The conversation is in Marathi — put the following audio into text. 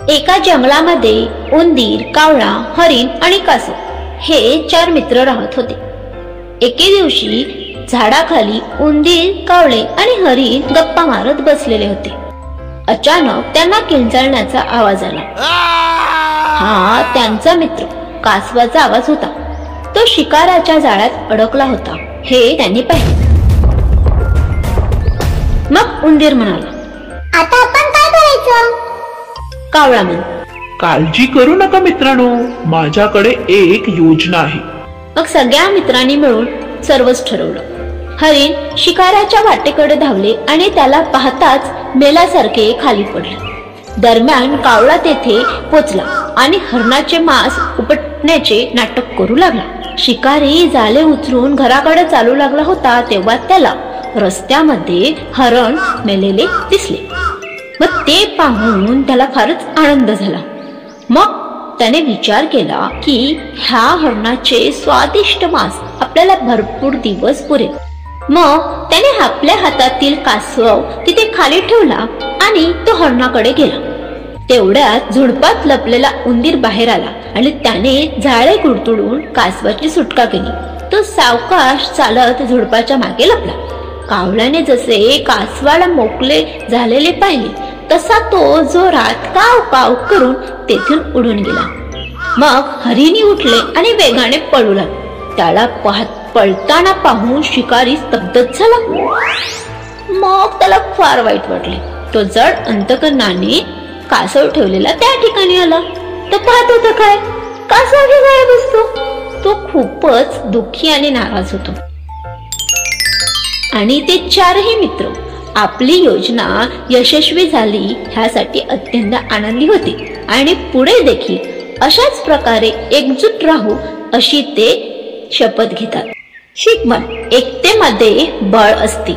एका जंगलामध्ये उंदीर, कावळा, हरिण आणि कासव हे 4 मित्र राहत होते। एके दिवशी झाडाखाली उंदीर, कावळे आणि हरिण गप्पा मारत बसलेले होते। अचानक त्यांना किंचाळण्याचा आवाज आला। हा त्यांचा मित्र कासवाचा आवाज होता। तो शिकाराच्या जाळ्यात अडकला होता हे त्यांनी पाहिले। मग उंदीर म्हणाला, आता आपण काय करायचं? कावळा म्हणाला, काळजी करू नका मित्रांनो, माझ्याकडे एक योजना आहे। मग सगळ्या मित्रांनी मिळून सर्वच ठरवलं। हरिण शिकाराच्या वाटेकडे धावले आणि त्याला पाहताच मेल्यासारखे खाली पडले। दरम्यान कावळा तेथे पोचला आणि हरणाचे मांस उपटण्याचे नाटक करू लागला। शिकारी जाळे उचलून घराकडे चालू लागला होता तेव्हा त्याला रस्त्यामध्ये हरण मेलेले दिसले। मग ते पाहून त्याला फारच आनंद झाला। मग त्याने विचार केला की ह्या हरणाचे स्वादिष्ट मांस आपल्याला भरपूर दिवस पुरेल। मग त्याने आपल्या हातातील कासव तिथे खाली ठेवला आणि तो हरणाकडे गेला। तेवढ्यात झुडपात लपलेला उंदीर बाहेर आला आणि त्याने जाळे गुडतुडून कासवाची सुटका केली। तो सावकाश चालत झुडपाच्या मागे लपला। कावळ्याने जसे कासवाला मोकळे झालेले पाहिले तसा तो जोरात काव काव करून तेथून उडून गेला। मग हरिणी उठले आणि वेगाने पळू लागले। त्याला पळताना पाहून शिकारी स्तब्धच झाला। मग त्याला फार वाईट वाटले। तो जड अंतकरणाने कासव ठेवलेला त्या ठिकाणी आला। तो पाहत होता काय कासव हे गायब असतो। तो खूपच दुःखी आणि नाराज होतो। आणि ते 4ही मित्र आपली योजना यशस्वी झाली ह्यासाठी अत्यंत आनंदी होते आणि पुढे देखील अशाच प्रकारे एकजूट राहू अशी ते शपथ घेतात। शिकमत एकतेमध्ये बळ असते।